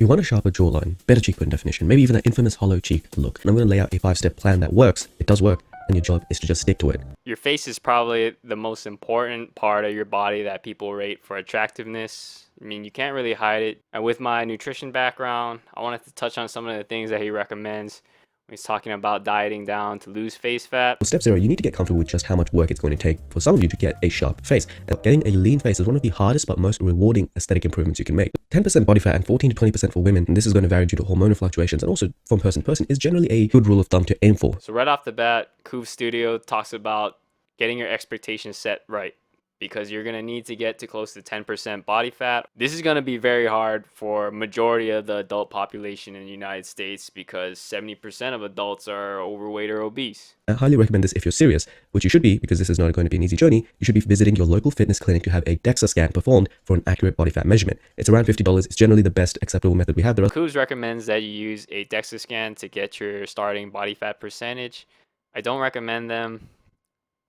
We want a sharper jawline, better cheekbone definition, maybe even that infamous hollow cheek look. And I'm going to lay out a 5-step plan that works. It does work, and your job is to just stick to it. Your face is probably the most important part of your body that people rate for attractiveness. I mean, you can't really hide it. And with my nutrition background, I wanted to touch on some of the things that he recommends when he's talking about dieting down to lose face fat. For step 0, you need to get comfortable with just how much work it's going to take for some of you to get a sharp face. And getting a lean face is one of the hardest but most rewarding aesthetic improvements you can make. 10% body fat and 14 to 20% for women, and this is going to vary due to hormonal fluctuations and also from person to person, is generally a good rule of thumb to aim for. So right off the bat, Qoves Studio talks about getting your expectations set right, because you're going to need to get to close to 10% body fat. This is going to be very hard for majority of the adult population in the United States because 70% of adults are overweight or obese. I highly recommend this if you're serious, which you should be because this is not going to be an easy journey. You should be visiting your local fitness clinic to have a DEXA scan performed for an accurate body fat measurement. It's around $50. It's generally the best acceptable method we have. Qoves recommends that you use a DEXA scan to get your starting body fat percentage. I don't recommend them.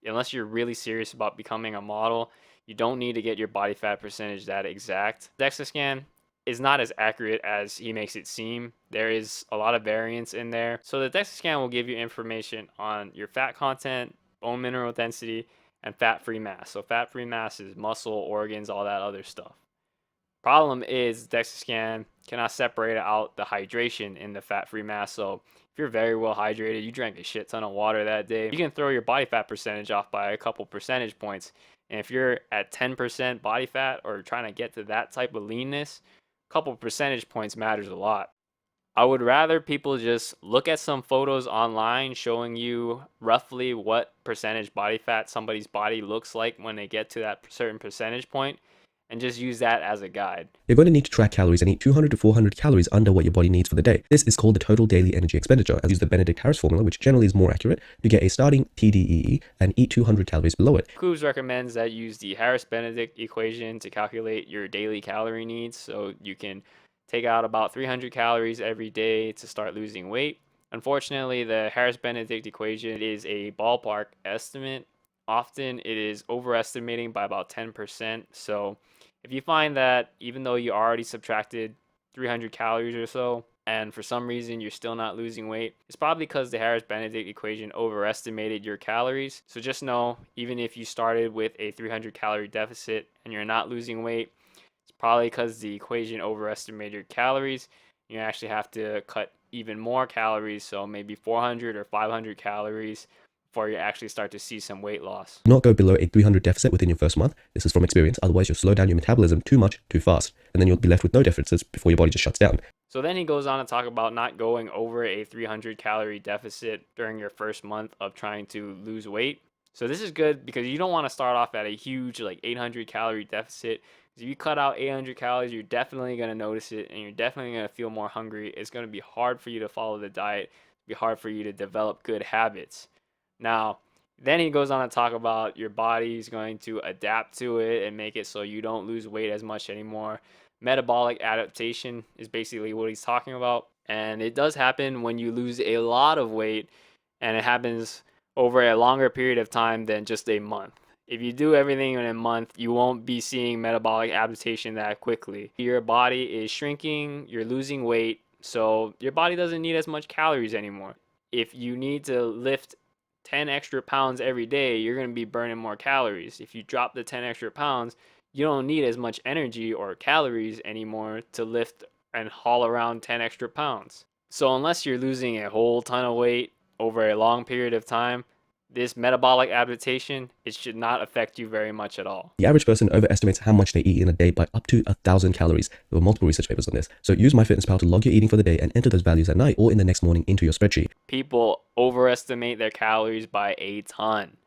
Unless you're really serious about becoming a model, you don't need to get your body fat percentage that exact. DEXA scan is not as accurate as he makes it seem. There is a lot of variance in there. So the DEXA scan will give you information on your fat content, bone mineral density, and fat-free mass. So fat-free mass is muscle, organs, all that other stuff. Problem is DEXA scan cannot separate out the hydration in the fat-free mass. So if you're very well hydrated, you drank a shit ton of water that day, you can throw your body fat percentage off by a couple percentage points. And if you're at 10% body fat or trying to get to that type of leanness, a couple percentage points matters a lot. I would rather people just look at some photos online showing you roughly what percentage body fat somebody's body looks like when they get to that certain percentage point, and just use that as a guide. You're going to need to track calories and eat 200 to 400 calories under what your body needs for the day. This is called the total daily energy expenditure. As use the Benedict Harris formula, which generally is more accurate, to get a starting TDEE and eat 200 calories below it. Qoves recommends that you use the Harris-Benedict equation to calculate your daily calorie needs, so you can take out about 300 calories every day to start losing weight. Unfortunately, the Harris-Benedict equation is a ballpark estimate. Often it is overestimating by about 10%. So if you find that even though you already subtracted 300 calories or so, and for some reason you're still not losing weight, it's probably because the Harris-Benedict equation overestimated your calories. So just know, even if you started with a 300 calorie deficit and you're not losing weight, it's probably because the equation overestimated your calories. You actually have to cut even more calories, so maybe 400 or 500 calories before you actually start to see some weight loss. Not go below a 300 deficit within your first month. This is from experience. Otherwise, you'll slow down your metabolism too much, too fast, and then you'll be left with no deficits before your body just shuts down. So then he goes on to talk about not going over a 300 calorie deficit during your first month of trying to lose weight. So this is good because you don't want to start off at a huge 800 calorie deficit. If you cut out 800 calories, you're definitely going to notice it and you're definitely going to feel more hungry. It's going to be hard for you to follow the diet. It'll be hard for you to develop good habits. Now, then he goes on to talk about your body's going to adapt to it and make it so you don't lose weight as much anymore. Metabolic adaptation is basically what he's talking about. And it does happen when you lose a lot of weight, and it happens over a longer period of time than just a month. If you do everything in a month, you won't be seeing metabolic adaptation that quickly. Your body is shrinking, you're losing weight, so your body doesn't need as much calories anymore. If you need to lift 10 extra pounds every day, you're going to be burning more calories. If you drop the 10 extra pounds, you don't need as much energy or calories anymore to lift and haul around 10 extra pounds. So unless you're losing a whole ton of weight over a long period of time, this metabolic adaptation, it should not affect you very much at all. The average person overestimates how much they eat in a day by up to 1,000 calories. There were multiple research papers on this. So use MyFitnessPal to log your eating for the day and enter those values at night or in the next morning into your spreadsheet. People overestimate their calories by a ton.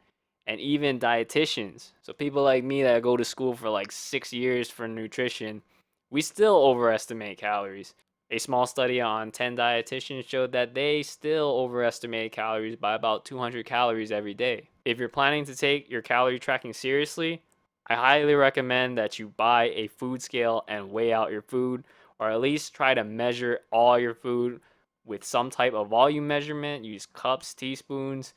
And even dietitians, so people like me that go to school for 6 years for nutrition, we still overestimate calories. A small study on 10 dietitians showed that they still overestimate calories by about 200 calories every day. If you're planning to take your calorie tracking seriously, I highly recommend that you buy a food scale and weigh out your food, or at least try to measure all your food with some type of volume measurement. Use cups, teaspoons,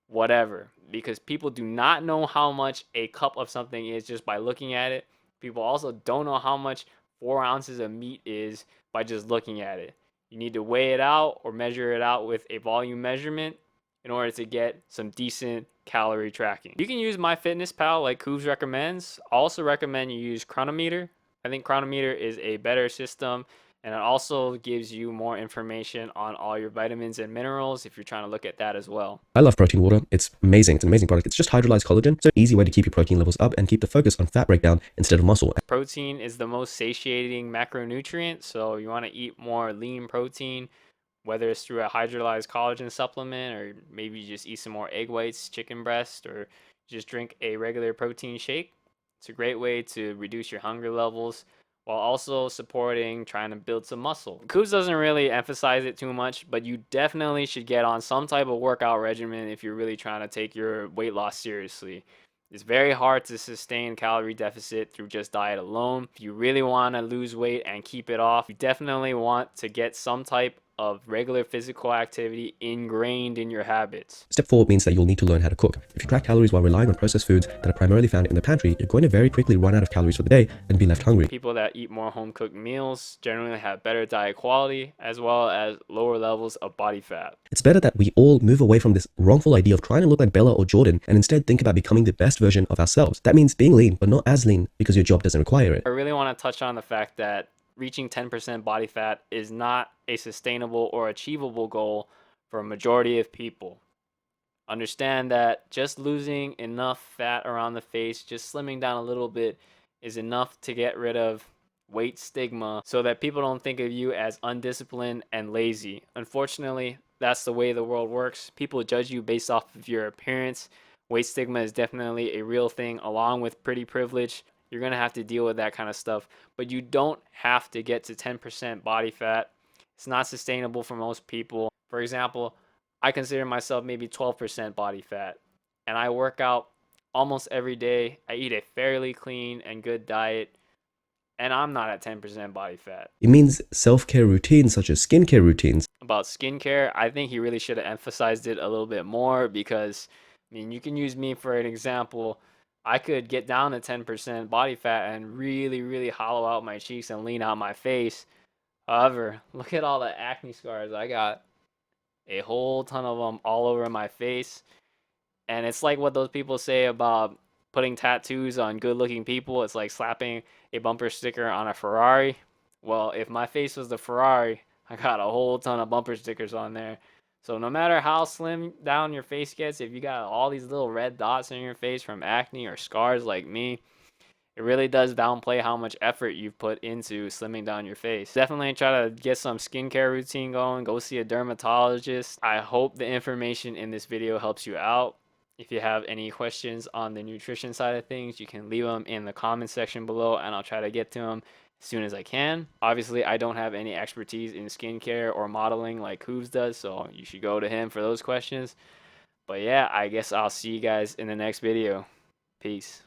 whatever, because people do not know how much a cup of something is just by looking at it. People also don't know how much 4 ounces of meat is by just looking at it. You need to weigh it out or measure it out with a volume measurement in order to get some decent calorie tracking. You can use MyFitnessPal like Qoves recommends. I also recommend you use Chronometer. I think Chronometer is a better system, and it also gives you more information on all your vitamins and minerals if you're trying to look at that as well. I love protein water. It's amazing. It's an amazing product. It's just hydrolyzed collagen. So an easy way to keep your protein levels up and keep the focus on fat breakdown instead of muscle. Protein is the most satiating macronutrient, so you want to eat more lean protein, whether it's through a hydrolyzed collagen supplement, or maybe you just eat some more egg whites, chicken breast, or just drink a regular protein shake. It's a great way to reduce your hunger levels while also supporting trying to build some muscle. Qoves doesn't really emphasize it too much, but you definitely should get on some type of workout regimen if you're really trying to take your weight loss seriously. It's very hard to sustain calorie deficit through just diet alone. If you really want to lose weight and keep it off, you definitely want to get some type of regular physical activity ingrained in your habits. Step 4 means that you'll need to learn how to cook. If you track calories while relying on processed foods that are primarily found in the pantry, you're going to very quickly run out of calories for the day and be left hungry. People that eat more home-cooked meals generally have better diet quality as well as lower levels of body fat. It's better that we all move away from this wrongful idea of trying to look like Bella or Jordan and instead think about becoming the best version of ourselves. That means being lean, but not as lean because your job doesn't require it. I really want to touch on the fact that reaching 10% body fat is not a sustainable or achievable goal for a majority of people. Understand that just losing enough fat around the face, just slimming down a little bit, is enough to get rid of weight stigma so that people don't think of you as undisciplined and lazy. Unfortunately, that's the way the world works. People judge you based off of your appearance. Weight stigma is definitely a real thing, along with pretty privilege. You're going to have to deal with that kind of stuff, but you don't have to get to 10% body fat. It's not sustainable for most people. For example, I consider myself maybe 12% body fat, and I work out almost every day. I eat a fairly clean and good diet, and I'm not at 10% body fat. It means self-care routines such as skincare routines. About skincare, I think he really should have emphasized it a little bit more because, I mean, you can use me for an example. I could get down to 10% body fat and really, really hollow out my cheeks and lean out my face. However, look at all the acne scars. I got a whole ton of them all over my face. And it's like what those people say about putting tattoos on good-looking people. It's like slapping a bumper sticker on a Ferrari. Well, if my face was the Ferrari, I got a whole ton of bumper stickers on there. So no matter how slim down your face gets, if you got all these little red dots in your face from acne or scars like me, it really does downplay how much effort you've put into slimming down your face. Definitely try to get some skincare routine going. Go see a dermatologist. I hope the information in this video helps you out. If you have any questions on the nutrition side of things, you can leave them in the comment section below and I'll try to get to them as soon as I can. Obviously, I don't have any expertise in skincare or modeling like Qoves does, so you should go to him for those questions. But yeah, I guess I'll see you guys in the next video. Peace.